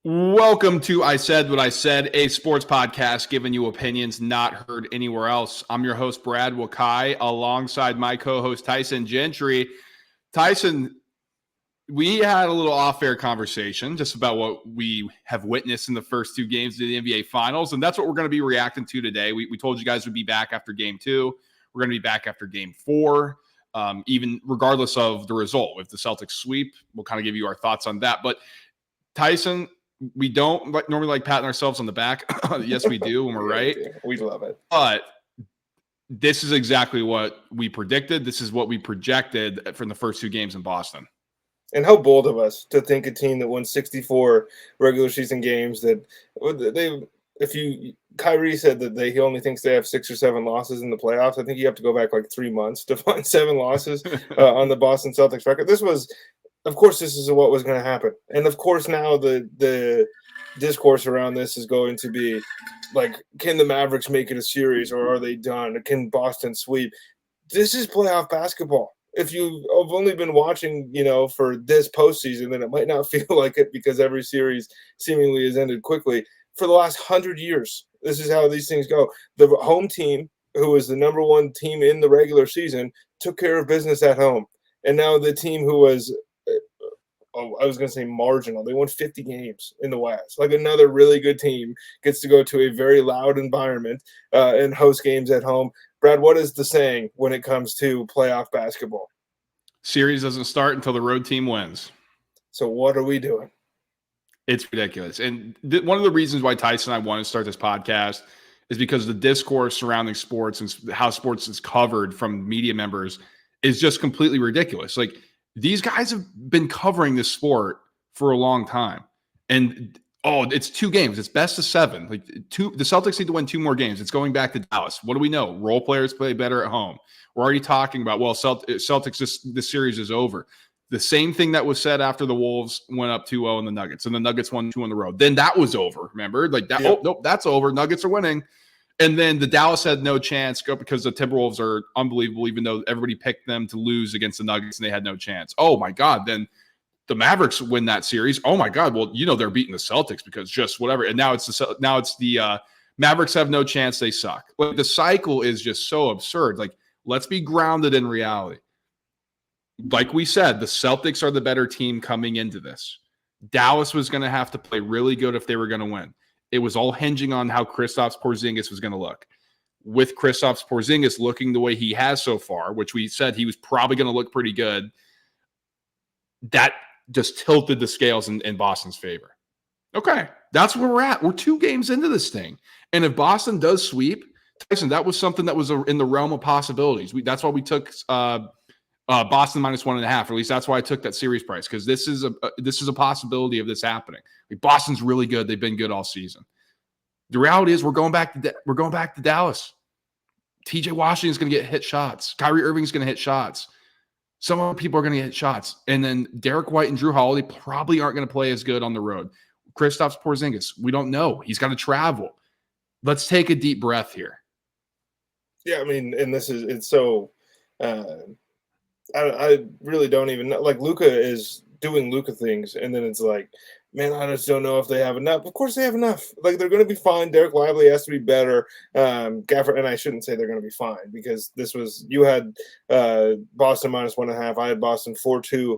Welcome to I Said What I Said, a sports podcast giving you opinions not heard anywhere else. I'm your host, Brad Wakai, alongside my co-host, Tyson Gentry. Tyson, we had a little off-air conversation just about what we have witnessed in the first two games of the NBA Finals, and that's what we're going to be reacting to today. We told you guys we'd be back after Game 2. We're going to be back after Game 4, even regardless of the result. If the Celtics sweep, we'll kind of give you our thoughts on that. But Tyson, we don't normally like patting ourselves on the back. Yes, we do when we're right. We love it. But this is exactly what we predicted. This is what we projected from the first two games in Boston. And how bold of us to think a team that won 64 regular season games Kyrie said that he only thinks they have 6 or 7 losses in the playoffs. I think you have to go back like 3 months to find 7 losses on the Boston Celtics record. Of course, this is what was going to happen. And of course, now the discourse around this is going to be like, can the Mavericks make it a series or are they done? Can Boston sweep? This is playoff basketball. If you've only been watching, for this postseason, then it might not feel like it because every series seemingly has ended quickly. For the last 100 years, this is how these things go. The home team, who was the number one team in the regular season, took care of business at home. And now the team who was I was going to say marginal. They won 50 games in the West. Like another really good team gets to go to a very loud environment and host games at home. Brad, what is the saying when it comes to playoff basketball? Series doesn't start until the road team wins. So what are we doing? It's ridiculous. And one of the reasons why Tyson and I want to start this podcast is because the discourse surrounding sports and how sports is covered from media members is just completely ridiculous. Like, these guys have been covering this sport for a long time. And, it's 2 games. It's best of 7. The Celtics need to win 2 more games. It's going back to Dallas. What do we know? Role players play better at home. We're already talking about, Celtics, this series is over. The same thing that was said after the Wolves went up 2-0 in the Nuggets, and the Nuggets won 2 on the road. Then that was over, remember? Nope, that's over. Nuggets are winning. And then the Dallas had no chance because the Timberwolves are unbelievable, even though everybody picked them to lose against the Nuggets and they had no chance. Oh, my God. Then the Mavericks win that series. Oh, my God. Well, they're beating the Celtics because just whatever. And now it's the Mavericks have no chance. They suck. Like, the cycle is just so absurd. Like, let's be grounded in reality. Like we said, the Celtics are the better team coming into this. Dallas was going to have to play really good if they were going to win. It was all hinging on how Kristaps Porzingis was going to look. With Kristaps Porzingis looking the way he has so far, which we said he was probably going to look pretty good, that just tilted the scales in Boston's favor. Okay, that's where we're at. We're 2 games into this thing. And if Boston does sweep, Tyson, that was something that was in the realm of possibilities. That's why we took Boston -1.5, or at least that's why I took that series price, because this is a possibility of this happening. Like, Boston's really good; they've been good all season. The reality is, we're going back to Dallas. T.J. Washington's going to get hit shots. Kyrie Irving's going to hit shots. Some other people are going to get hit shots, and then Derek White and Drew Holiday probably aren't going to play as good on the road. Kristaps Porzingis, we don't know; he's got to travel. Let's take a deep breath here. Yeah, I mean, and it's so. I really don't even know. Like, Luka is doing Luka things, and then it's like, man, I just don't know if they have enough. Of course they have enough. Like, they're going to be fine. Derek Lively has to be better. Gafford, and I shouldn't say they're going to be fine, because you had Boston -1.5. I had Boston 4-2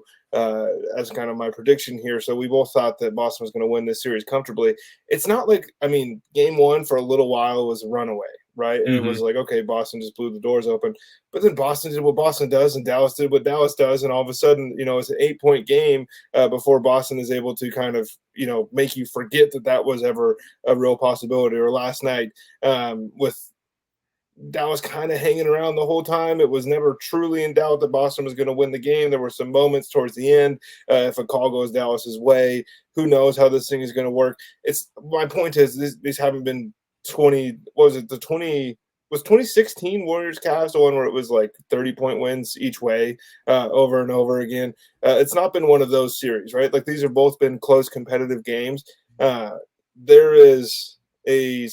as kind of my prediction here. So we both thought that Boston was going to win this series comfortably. It's not like, game 1 for a little while was a runaway. Right. And It was like, okay, Boston just blew the doors open. But then Boston did what Boston does, and Dallas did what Dallas does. And all of a sudden, it's an 8-point game before Boston is able to kind of, make you forget that was ever a real possibility. Or last night with Dallas kind of hanging around the whole time. It was never truly in doubt that Boston was going to win the game. There were some moments towards the end. If a call goes Dallas's way, who knows how this thing is going to work. My point is, these haven't been 2016 Warriors Cavs, the one where it was like 30-point wins each way over and over again. It's not been one of those series, right? Like, these have both been close competitive games. There is a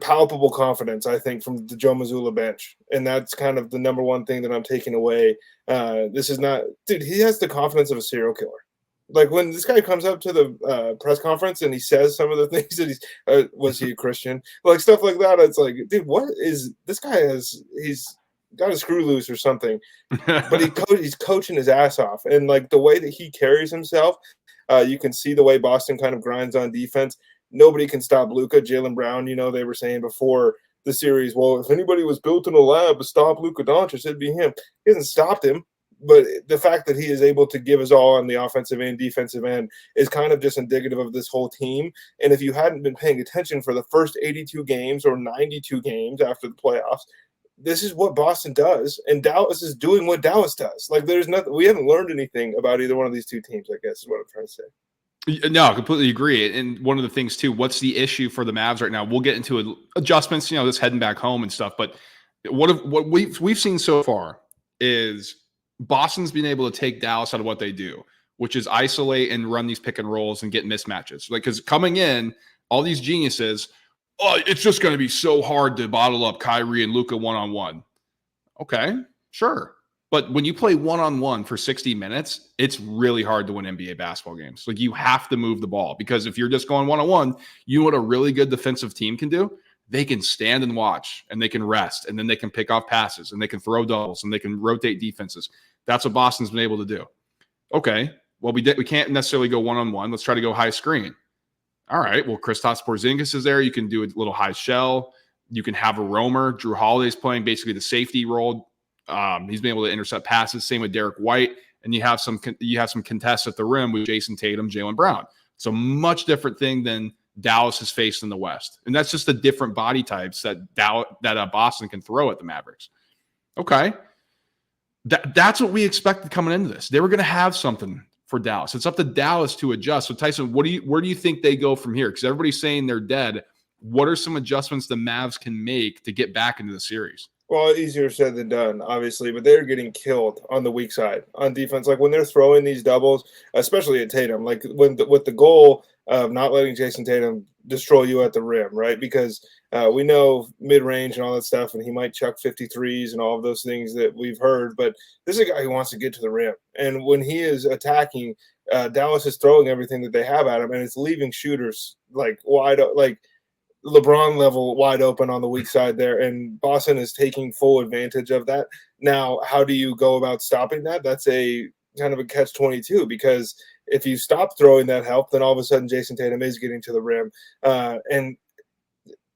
palpable confidence, I think, from the Joe Mazzulla bench. And that's kind of the number one thing that I'm taking away. This is not – dude, he has the confidence of a serial killer. Like when this guy comes up to the press conference and he says some of the things that was he a Christian? Like stuff like that. It's like, dude, what is this guy he's got a screw loose or something, but he's coaching his ass off. And like the way that he carries himself, you can see the way Boston kind of grinds on defense. Nobody can stop Luka. Jaylen Brown, they were saying before the series, well, if anybody was built in a lab to stop Luka Doncic, it'd be him. He hasn't stopped him. But the fact that he is able to give his all on the offensive and defensive end is kind of just indicative of this whole team. And if you hadn't been paying attention for the first 82 games or 92 games after the playoffs, this is what Boston does, and Dallas is doing what Dallas does. Like there's nothing, we haven't learned anything about either one of these two teams, I guess is what I'm trying to say. No, I completely agree. And one of the things too, what's the issue for the Mavs right now? We'll get into adjustments, this heading back home and stuff. But what we've seen so far is Boston's been able to take Dallas out of what they do, which is isolate and run these pick and rolls and get mismatches. Like, because coming in, all these geniuses, it's just going to be so hard to bottle up Kyrie and Luka one-on-one. Okay, sure. But when you play one-on-one for 60 minutes, it's really hard to win NBA basketball games. Like, you have to move the ball, because if you're just going one-on-one, you know what a really good defensive team can do? They can stand and watch, and they can rest, and then they can pick off passes, and they can throw doubles, and they can rotate defenses. That's what Boston's been able to do. Okay, well, we can't necessarily go one-on-one. Let's try to go high screen. All right, well, Kristaps Porzingis is there. You can do a little high shell. You can have a roamer. Drew Holiday's playing basically the safety role. He's been able to intercept passes. Same with Derek White. And you have some contests at the rim with Jason Tatum, Jaylen Brown. It's a much different thing than Dallas has faced in the West. And that's just the different body types that Boston can throw at the Mavericks. Okay. That's what we expected coming into this. They were going to have something for Dallas. It's up to Dallas to adjust. So Tyson, where do you think they go from here? Because everybody's saying they're dead. What are some adjustments the Mavs can make to get back into the series? Well, easier said than done, obviously, but they're getting killed on the weak side on defense. Like when they're throwing these doubles, especially at Tatum, like with the goal of not letting Jason Tatum destroy you at the rim, right? Because we know mid-range and all that stuff, and he might chuck 53s and all of those things that we've heard, but this is a guy who wants to get to the rim. And when he is attacking, Dallas is throwing everything that they have at him, and it's leaving shooters like wide, like LeBron level wide open on the weak side there, and Boston is taking full advantage of that. Now, how do you go about stopping that? That's a kind of a catch-22, because if you stop throwing that help, then all of a sudden Jason Tatum is getting to the rim. And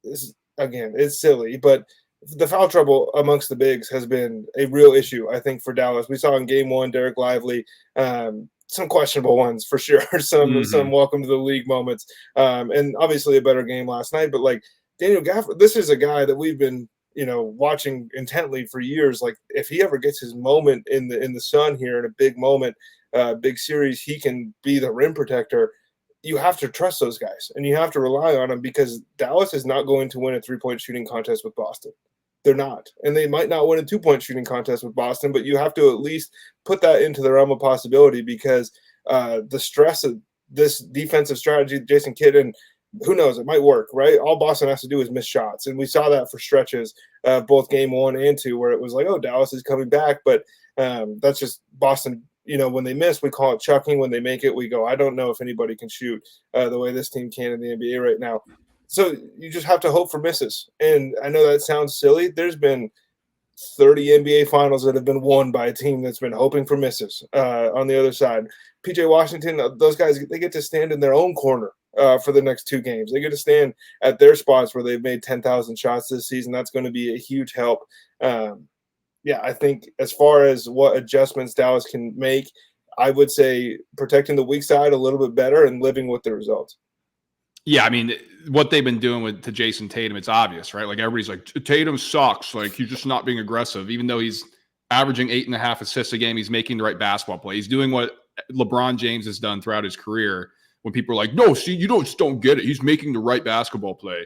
this, again, it's silly, but the foul trouble amongst the bigs has been a real issue, I think, for Dallas. We saw in game one, Derek Lively, some questionable ones for sure, some welcome to the league moments, and obviously a better game last night. But like Daniel Gafford, this is a guy that we've been watching intently for years. Like if he ever gets his moment in the sun here in a big moment, big series, he can be the rim protector. You have to trust those guys, and you have to rely on them, because Dallas is not going to win a 3-point shooting contest with Boston. They're not. And they might not win a 2-point shooting contest with Boston, but you have to at least put that into the realm of possibility, because the stress of this defensive strategy, Jason Kidd, and who knows, it might work, right? All Boston has to do is miss shots. And we saw that for stretches, both game 1 and 2, where it was like, oh, Dallas is coming back. But that's just Boston. When they miss, we call it chucking. When they make it, we go, I don't know if anybody can shoot the way this team can in the NBA right now. So you just have to hope for misses. And I know that sounds silly. There's been 30 NBA finals that have been won by a team that's been hoping for misses on the other side. PJ Washington, those guys, they get to stand in their own corner for the next 2 games. They get to stand at their spots where they've made 10,000 shots this season. That's going to be a huge help. I think as far as what adjustments Dallas can make, I would say protecting the weak side a little bit better and living with the results. Yeah, I mean, what they've been doing to Jason Tatum, it's obvious, right? Like everybody's like, Tatum sucks. Like he's just not being aggressive, even though he's averaging 8.5 assists a game. He's making the right basketball play. He's doing what LeBron James has done throughout his career. When people are like, no, see, you don't get it. He's making the right basketball play.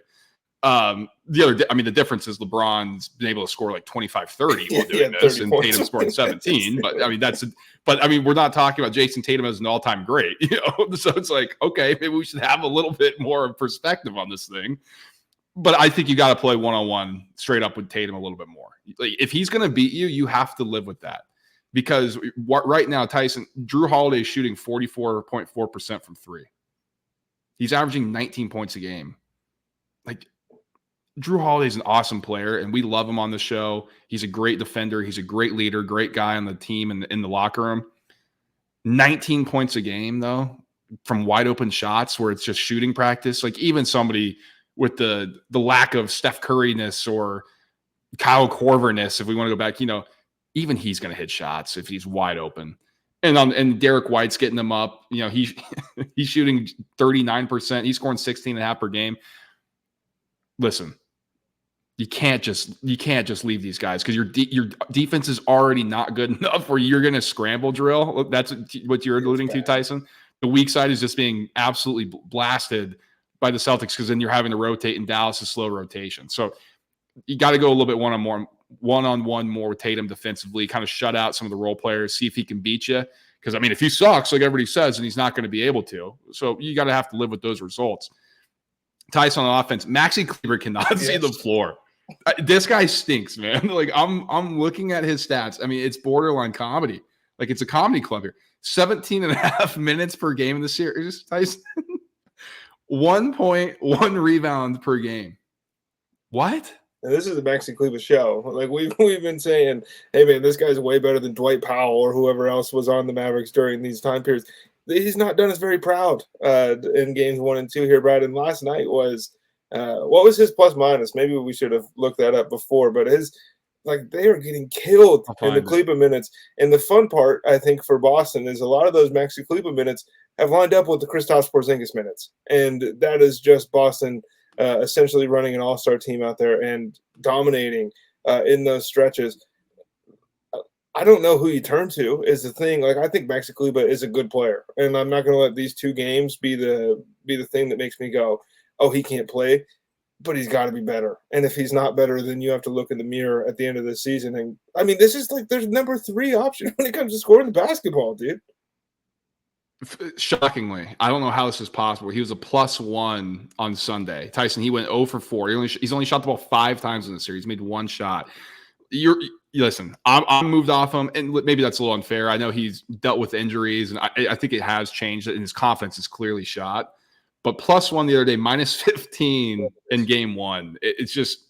The difference is LeBron's been able to score like 25, 30 while doing this, and Tatum scored 17. But I mean, we're not talking about Jason Tatum as an all-time great, So it's like, okay, maybe we should have a little bit more perspective on this thing. But I think you got to play one-on-one straight up with Tatum a little bit more. Like if he's going to beat you, you have to live with that. because right now, Tyson, Drew Holiday is shooting 44.4% from three. He's averaging 19 points a game. Like, Drew Holiday's an awesome player, and we love him on the show. He's a great defender. He's a great leader, great guy on the team and in the locker room. 19 points a game, though, from wide open shots where it's just shooting practice. Like, even somebody with the lack of Steph Curry-ness or Kyle Korver-ness, if we want to go back, even he's going to hit shots if he's wide open. And Derek White's getting them up. He's shooting 39%. He's scoring 16.5 per game. Listen, you can't just leave these guys because your defense is already not good enough where you're going to scramble drill. That's what you're alluding to, Tyson. The weak side is just being absolutely blasted by the Celtics because then you're having to rotate, and Dallas is slow rotation. So you got to go a little bit one-on-one more with Tatum defensively, kind of shut out some of the role players, see if he can beat you. Because, if he sucks, like everybody says, and he's not going to be able to. So you got to have to live with those results. Tyson on offense, Maxi Kleber cannot see the floor. This guy stinks, man. Like, I'm looking at his stats. It's borderline comedy. Like, it's a comedy club here. 17.5 minutes per game in the series, Tyson. 1 point, 1 rebound per game. What? And this is the Maxi Kleber show. Like, we've been saying, hey, man, this guy's way better than Dwight Powell or whoever else was on the Mavericks during these time periods. He's not done us very proud in games 1 and 2 here, Brad. And last night was what was his plus minus? Maybe we should have looked that up before, but they are getting killed in the Kleber minutes. And the fun part, I think, for Boston is a lot of those Maxi Kleber minutes have lined up with the Kristaps Porzingis minutes. And that is just Boston essentially running an all-star team out there and dominating in those stretches. I don't know who you turn to is the thing. Like, I think Maxi Kleber is a good player, and I'm not going to let these 2 games be the thing that makes me go, oh, he can't play, but he's got to be better. And if he's not better, then you have to look in the mirror at the end of the season. And this is like there's number 3 option when it comes to scoring the basketball, dude. Shockingly, I don't know how this is possible. He was a +1 on Sunday. Tyson, he went 0 for 4. He's only shot the ball 5 times in the series. He made 1 shot. Listen, I'm moved off him, and maybe that's a little unfair. I know he's dealt with injuries, and I think it has changed, and his confidence is clearly shot. But +1 the other day, -15 in game 1. It's just,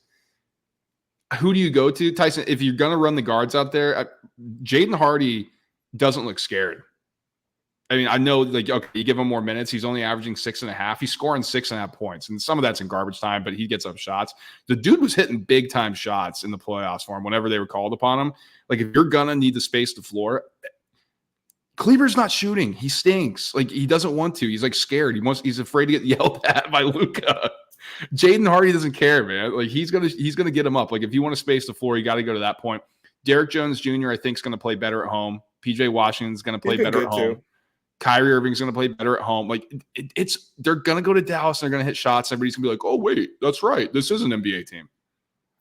who do you go to, Tyson? If you're going to run the guards out there, Jaden Hardy doesn't look scared. I know, like, okay, you give him more minutes. He's only averaging 6.5. He's scoring 6.5 points, and some of that's in garbage time, but he gets up shots. The dude was hitting big time shots in the playoffs for him whenever they were called upon him. Like, if you're gonna need to space the floor, Kleber's not shooting. He stinks. Like, he doesn't want to. He's like scared. He's afraid to get yelled at by Luka. Jaden Hardy doesn't care, man. Like, he's gonna get him up. Like, if you want to space the floor, you got to go to that point. Derek Jones Jr. I think is going to play better at home. PJ Washington's going to play better at home. Kyrie Irving's going to play better at home. Like, they're going to go to Dallas and they're going to hit shots. Everybody's going to be like, oh, wait, that's right. This is an NBA team.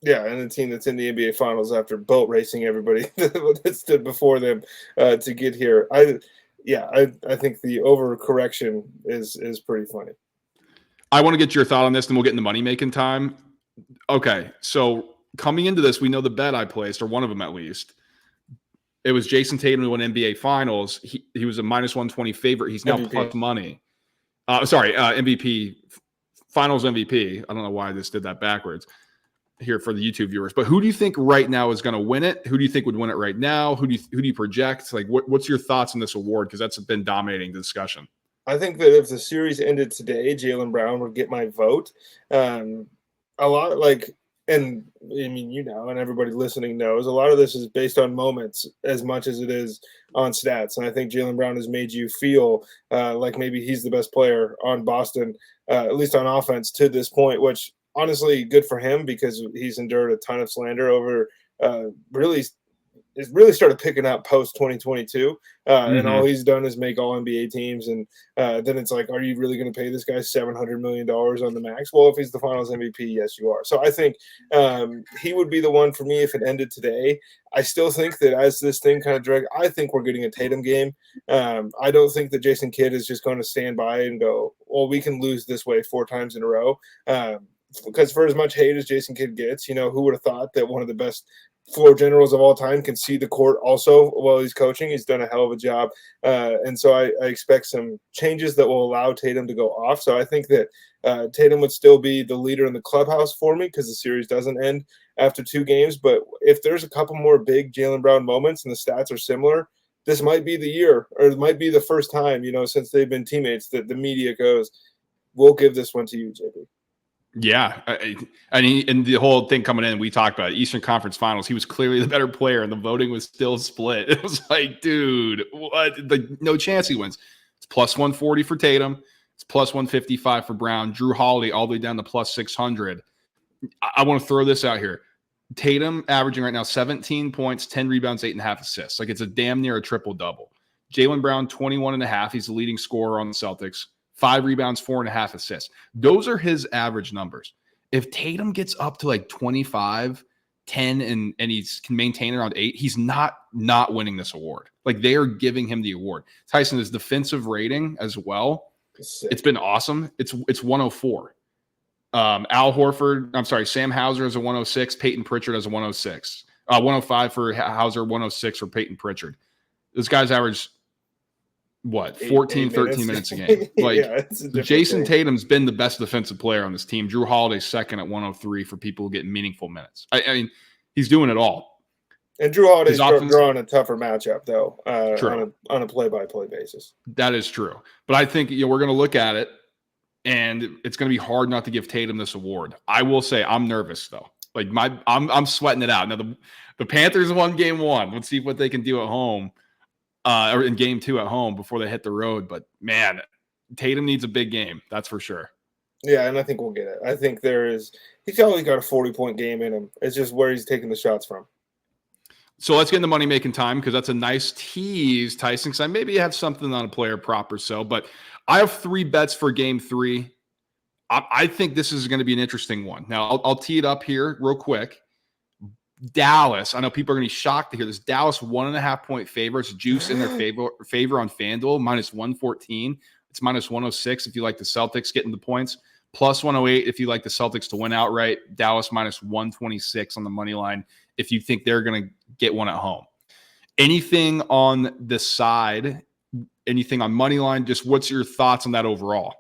Yeah, and a team that's in the NBA Finals after boat racing everybody that stood before them to get here. I think the overcorrection is pretty funny. I want to get your thought on this, then we'll get into money-making time. Okay, so coming into this, we know the bet I placed, or one of them at least. It was Jason Tatum who won NBA Finals. He was a -120 favorite. He's now MVP. Plus money. MVP, Finals MVP. I don't know why I just did that backwards here for the YouTube viewers. But who do you think right now is going to win it? Who do you think would win it right now? Who do you project? Like, what's your thoughts on this award? Because that's been dominating the discussion. I think that if the series ended today, Jaylen Brown would get my vote. A lot like. And and everybody listening knows, a lot of this is based on moments as much as it is on stats. And I think Jaylen Brown has made you feel like maybe he's the best player on Boston, at least on offense to this point, which honestly good for him because he's endured a ton of slander over really started picking up post 2022. And all he's done is make all NBA teams. And then it's like, are you really going to pay this guy $700 million on the max? Well, if he's the finals MVP, yes, you are. So I think he would be the one for me if it ended today. I still think that as this thing kind of drags, I think we're getting a Tatum game. I don't think that Jason Kidd is just going to stand by and go, well, we can lose this way 4 times in a row. Because for as much hate as Jason Kidd gets, who would have thought that one of the best floor generals of all time can see the court also while he's coaching. He's done a hell of a job. And so I expect some changes that will allow Tatum to go off. So I think that Tatum would still be the leader in the clubhouse for me because the series doesn't end after 2 games. But if there's a couple more big Jaylen Brown moments and the stats are similar, this might be the year, or it might be the first time, since they've been teammates, that the media goes, we'll give this one to you, JB. Yeah, and the whole thing coming in, we talked about it, Eastern Conference Finals. He was clearly the better player, and the voting was still split. It was like, dude, what? No chance he wins. It's plus 140 for Tatum. It's plus 155 for Brown. Drew Holiday all the way down to plus 600. I want to throw this out here. Tatum averaging right now 17 points, 10 rebounds, 8.5 assists. Like, it's a damn near a triple-double. Jaylen Brown, 21.5. He's the leading scorer on the Celtics. 5 rebounds, 4.5 assists. Those are his average numbers. If Tatum gets up to like 25, 10, and he can maintain around 8, he's not winning this award. Like, they are giving him the award. Tyson, his defensive rating as well, it's been awesome. It's 104. Sam Hauser has a 106. Peyton Pritchard has a 106. 105 for Hauser, 106 for Peyton Pritchard. Those guys average 14, 13 minutes a game. Like, yeah, Jason Tatum's been the best defensive player on this team. Drew Holiday's second at 103 for people getting meaningful minutes. I mean, he's doing it all. And Drew Holiday's drawing a tougher matchup, though, on a play-by-play basis. That is true. But I think we're going to look at it, and it's going to be hard not to give Tatum this award. I will say I'm nervous, though. Like, I'm sweating it out. Now, the Panthers won game 1. Let's see what they can do at home. Or in game 2 at home before they hit the road. But, man, Tatum needs a big game. That's for sure. Yeah, and I think we'll get it. I think he's always got a 40-point game in him. It's just where he's taking the shots from. So let's get into money-making time because that's a nice tease, Tyson, because I maybe have something on a player prop or so. But I have 3 bets for game 3. I think this is going to be an interesting one. Now, I'll tee it up here real quick. Dallas. I know people are going to be shocked to hear this. Dallas 1.5-point favorites, juice in their favor on FanDuel, minus 114. It's minus 106 if you like the Celtics getting the points, plus 108 if you like the Celtics to win outright. Dallas minus 126 on the money line if you think they're going to get one at home. Anything on the side, anything on money line, just what's your thoughts on that overall?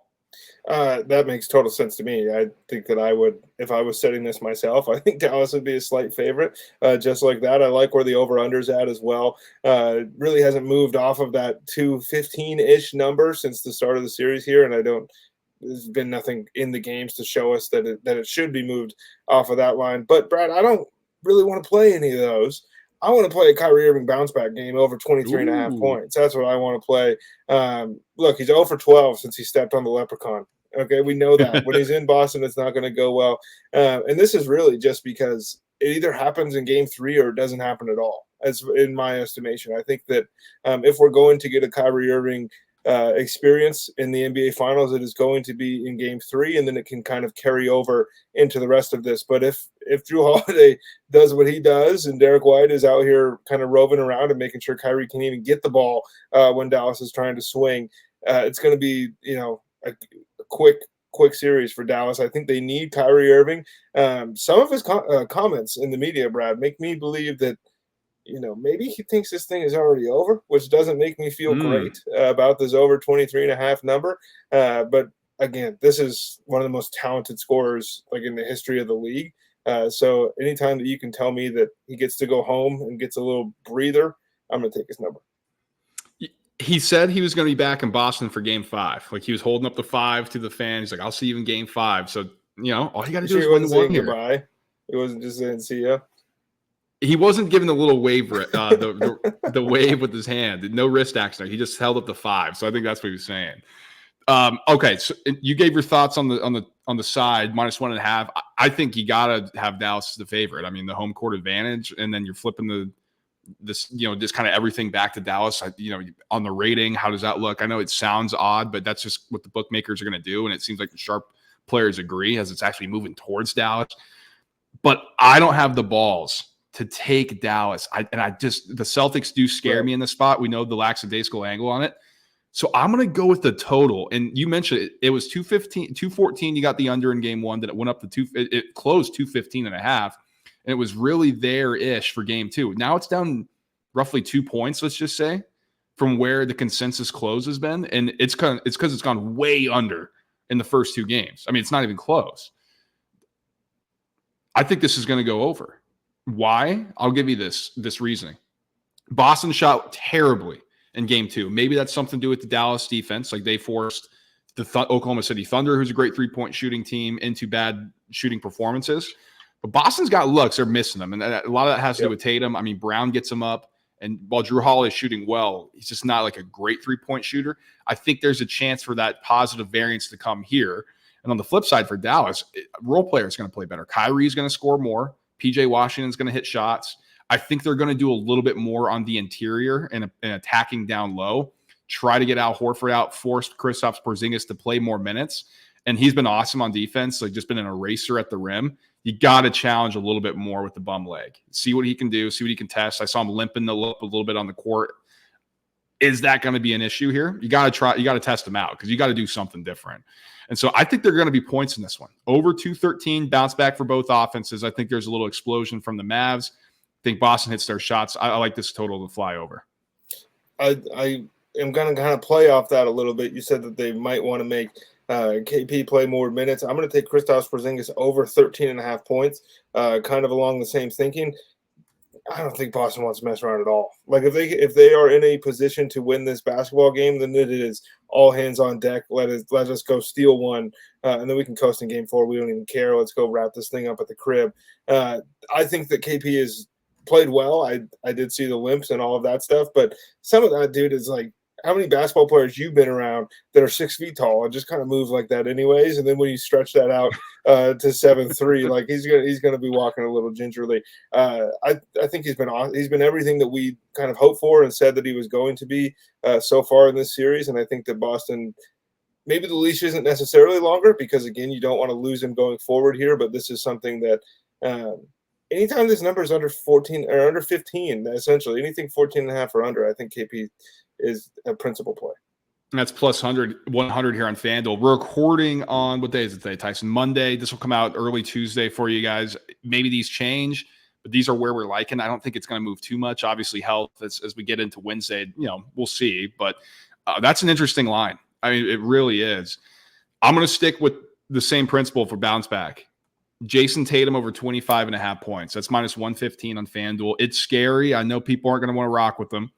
That makes total sense to me. I think that I would, if I was setting this myself, I think Dallas would be a slight favorite. Just like that, I like where the over-under's at as well. Really hasn't moved off of that 215-ish number since the start of the series here, and there's been nothing in the games to show us that it should be moved off of that line. But, Brad, I don't really want to play any of those. I want to play a Kyrie Irving bounce-back game over 23.5 points. That's what I want to play. Look, he's 0 for 12 since he stepped on the leprechaun. Okay, we know that. When he's in Boston, it's not going to go well. And this is really just because it either happens in game 3 or it doesn't happen at all, as in my estimation. I think that if we're going to get a Kyrie Irving experience in the NBA Finals, it is going to be in game 3, and then it can kind of carry over into the rest of this. But if Drew Holiday does what he does and Derek White is out here kind of roving around and making sure Kyrie can even get the ball when Dallas is trying to swing, it's going to be, a quick series for Dallas. I think they need Kyrie Irving. Some of his comments in the media, Brad, make me believe that, maybe he thinks this thing is already over, which doesn't make me feel great about this over 23.5 number. But again, this is one of the most talented scorers like in the history of the league. So anytime that you can tell me that he gets to go home and gets a little breather, I'm going to take his number. He said he was going to be back in Boston for game 5. Like, he was holding up the 5 to the fan. He's like, I'll see you in game 5. So, all you got to do is win one here. Goodbye. He wasn't just saying see ya. He wasn't giving the little wave, the wave with his hand. No wrist action. He just held up the 5. So I think that's what he was saying. Okay, so you gave your thoughts on the side minus 1.5. I think you got to have Dallas as the favorite. I mean, the home court advantage, and then you're flipping just kind of everything back to Dallas. On the rating, how does that look? I know it sounds odd, but that's just what the bookmakers are going to do, and it seems like the sharp players agree as it's actually moving towards Dallas. But I don't have the balls to take Dallas. The Celtics do scare me in this spot. We know the lackadaisical angle on it. So I'm going to go with the total. And you mentioned it was 214. You got the under in game 1. Then it went up to it closed 215.5. And it was really there-ish for game 2. Now it's down roughly 2 points, let's just say, from where the consensus close has been. And it's because it's gone way under in the first 2 games. I mean, it's not even close. I think this is going to go over. Why? I'll give you this reasoning. Boston shot terribly in game 2. Maybe that's something to do with the Dallas defense. Like they forced the Oklahoma City Thunder, who's a great 3-point shooting team, into bad shooting performances. But Boston's got looks. They're missing them. And a lot of that has to do with Tatum. I mean, Brown gets them up. And while Drew Holiday is shooting well, he's just not like a great 3-point shooter. I think there's a chance for that positive variance to come here. And on the flip side for Dallas, role player is going to play better. Kyrie's going to score more. PJ Washington's going to hit shots. I think they're going to do a little bit more on the interior and attacking down low. Try to get Al Horford out, force Kristaps Porzingis to play more minutes. And he's been awesome on defense, like just been an eraser at the rim. You got to challenge a little bit more with the bum leg. See what he can do, see what he can test. I saw him limping the lip a little bit on the court. Is that going to be an issue here? You got to test him out because you got to do something different. And so I think there are going to be points in this one. Over 213, bounce back for both offenses. I think there's a little explosion from the Mavs. I think Boston hits their shots. I like this total to fly over. I am going to kind of play off that a little bit. You said that they might want to make KP play more minutes. I'm going to take Kristaps Porzingis over 13.5 points, kind of along the same thinking. I don't think Boston wants to mess around at all. Like if they are in a position to win this basketball game, then it is all hands on deck. Let us go steal one, and then we can coast in game 4. We don't even care. Let's go wrap this thing up at the crib. I think that KP has played well. I did see the limps and all of that stuff, but some of that, dude, is like, how many basketball players you've been around that are 6 feet tall and just kind of move like that anyways? And then when you stretch that out to 7'3", like he's gonna be walking a little gingerly. I think he's been everything that we kind of hoped for and said that he was going to be so far in this series. And I think that Boston, maybe the leash isn't necessarily longer because again, you don't want to lose him going forward here. But this is something that anytime this number is under 14 or under 15, essentially anything 14.5 or under, I think KP is a principal play. And that's plus 100 here on FanDuel. We're recording on, what day is it today, Tyson? Monday. This will come out early Tuesday for you guys. Maybe these change, but these are where we're liking. I don't think it's going to move too much. Obviously, health as we get into Wednesday, we'll see. But that's an interesting line. I mean, it really is. I'm going to stick with the same principle for bounce back. Jason Tatum over 25.5 points. That's minus 115 on FanDuel. It's scary. I know people aren't going to want to rock with them.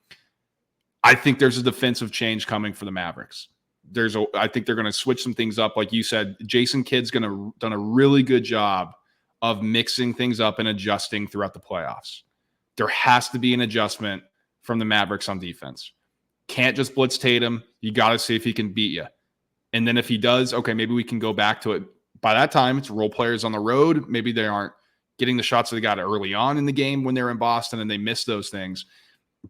I think there's a defensive change coming for the Mavericks. I think they're going to switch some things up. Like you said, Jason Kidd's done a really good job of mixing things up and adjusting throughout the playoffs. There has to be an adjustment from the Mavericks on defense. Can't just blitz Tatum. You got to see if he can beat you. And then if he does, okay, maybe we can go back to it. By that time, it's role players on the road. Maybe they aren't getting the shots that they got early on in the game when they're in Boston and they missed those things.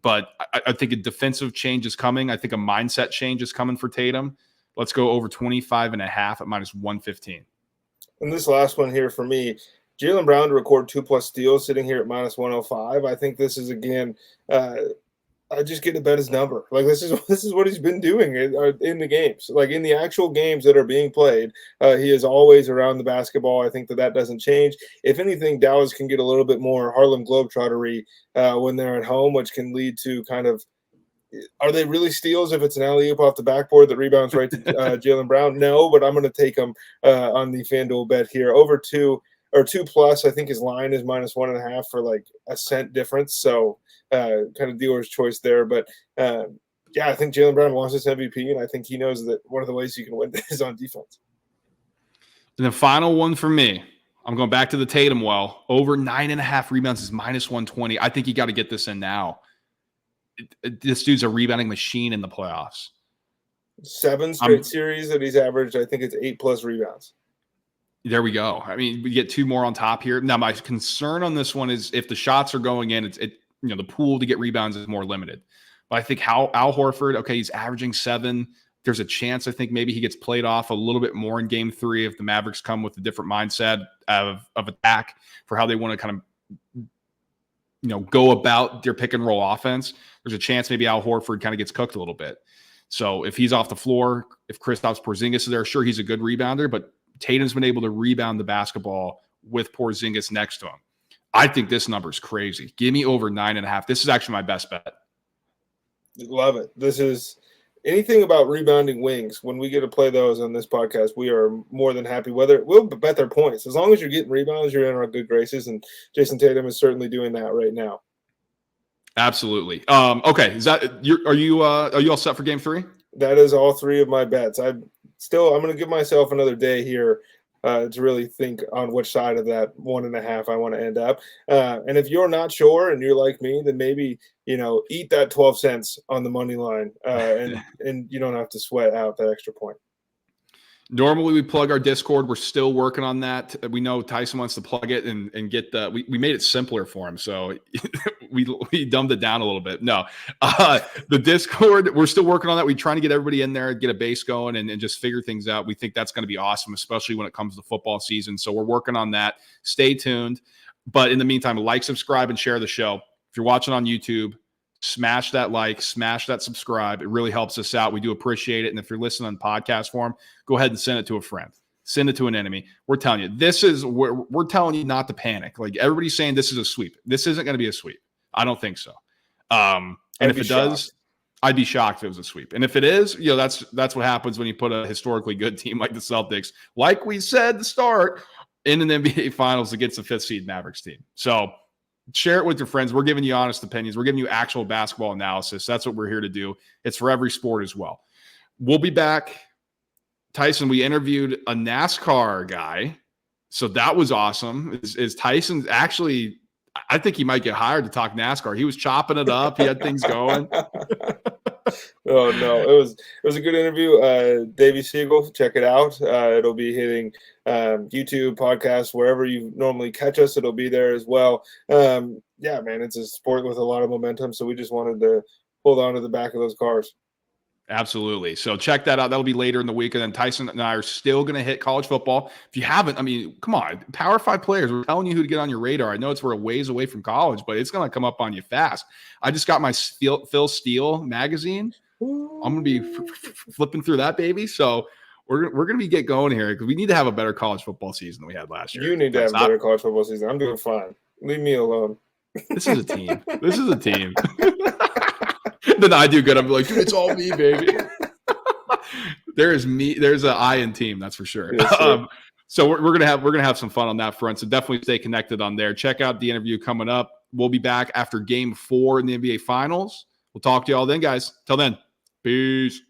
But I think a defensive change is coming. I think a mindset change is coming for Tatum. Let's go over 25.5 at minus 115. And this last one here for me, Jaylen Brown to record 2+ steals sitting here at minus 105. I think this is, again, I just get to bet his number. Like this is what he's been doing in the games, like in the actual games that are being played. He is always around the basketball. I think that doesn't change. If anything, Dallas can get a little bit more Harlem Globetrottery when they're at home, which can lead to kind of, are they really steals if it's an alley-oop off the backboard that rebounds right to Jaylen Brown? No, but I'm going to take him on the FanDuel bet here. Over 2 or 2+. I think his line is minus 1.5 for like a cent difference. So kind of dealer's choice there. But I think Jaylen Brown wants this MVP, and I think he knows that one of the ways you can win is on defense. And the final one for me, I'm going back to the Tatum well. Over 9.5 rebounds is minus 120. I think you got to get this in now. This dude's a rebounding machine in the playoffs. 7 straight series that he's averaged, I think it's 8+ rebounds. There we go. I mean, we get 2 more on top here. Now, my concern on this one is if the shots are going in, the pool to get rebounds is more limited. But I think Al Horford, okay, he's averaging 7. There's a chance I think maybe he gets played off a little bit more in game 3 if the Mavericks come with a different mindset of attack for how they want to kind of go about their pick and roll offense. There's a chance maybe Al Horford kind of gets cooked a little bit. So if he's off the floor, if Kristaps Porzingis is there, sure, he's a good rebounder, but Tatum's been able to rebound the basketball with Porzingis next to him. I think this number is crazy. Give me over 9.5. This is actually my best bet. Love it. This is anything about rebounding wings. When we get to play those on this podcast, we are more than happy. Whether we'll bet their points. As long as you're getting rebounds, you're in our good graces. And Jason Tatum is certainly doing that right now. Absolutely. Okay. Are you all set for game 3? That is all 3 of my bets. I'm going to give myself another day here to really think on which side of that 1.5 I want to end up. And if you're not sure and you're like me, then maybe, eat that 12 cents on the money line and you don't have to sweat out that extra point. Normally we plug our Discord. We're still working on that. We know Tyson wants to plug it and get we made it simpler for him. So we dumbed it down a little bit. No, the Discord, we're still working on that. We're trying to get everybody in there, get a base going and just figure things out. We think that's going to be awesome, especially when it comes to football season. So we're working on that. Stay tuned. But in the meantime, like, subscribe, and share the show. If you're watching on YouTube, smash that like, smash that subscribe. It really helps us out. We do appreciate it. And if you're listening on podcast form, go ahead and send it to a friend. Send it to an enemy. We're telling you, we're telling you not to panic. Like, everybody's saying this is a sweep. This isn't going to be a sweep. I don't think so. And if it does, I'd be shocked if it was a sweep. And if it is, that's what happens when you put a historically good team like the Celtics, like we said to start, in an NBA Finals against the 5th seed Mavericks team. So share it with your friends. We're giving you honest opinions. We're giving you actual basketball analysis. That's what we're here to do. It's for every sport as well. We'll be back. Tyson, we interviewed a NASCAR guy. So that was awesome. Is Tyson actually, I think he might get hired to talk NASCAR. He was chopping it up. He had things going. Oh, no. It was a good interview. Davey Siegel, check it out. It'll be hitting YouTube, podcasts, wherever you normally catch us. It'll be there as well. Yeah, man, it's a sport with a lot of momentum. So we just wanted to hold on to the back of those cars. Absolutely. So check that out. That'll be later in the week. And then Tyson and I are still going to hit college football. If you haven't, come on, Power 5 players. We're telling you who to get on your radar. I know we're a ways away from college, but it's going to come up on you fast. I just got my Phil Steele magazine. I'm going to be flipping through that, baby. So we're going to get going here because we need to have a better college football season than we had last year. You need to have a better college football season. I'm doing fine. Leave me alone. This is a team. Then I do good. I'm like, dude, it's all me, baby. There's an I in team, that's for sure. Yes, so we're gonna have some fun on that front. So definitely stay connected on there. Check out the interview coming up. We'll be back after game 4 in the NBA Finals. We'll talk to you all then, guys. Till then, peace.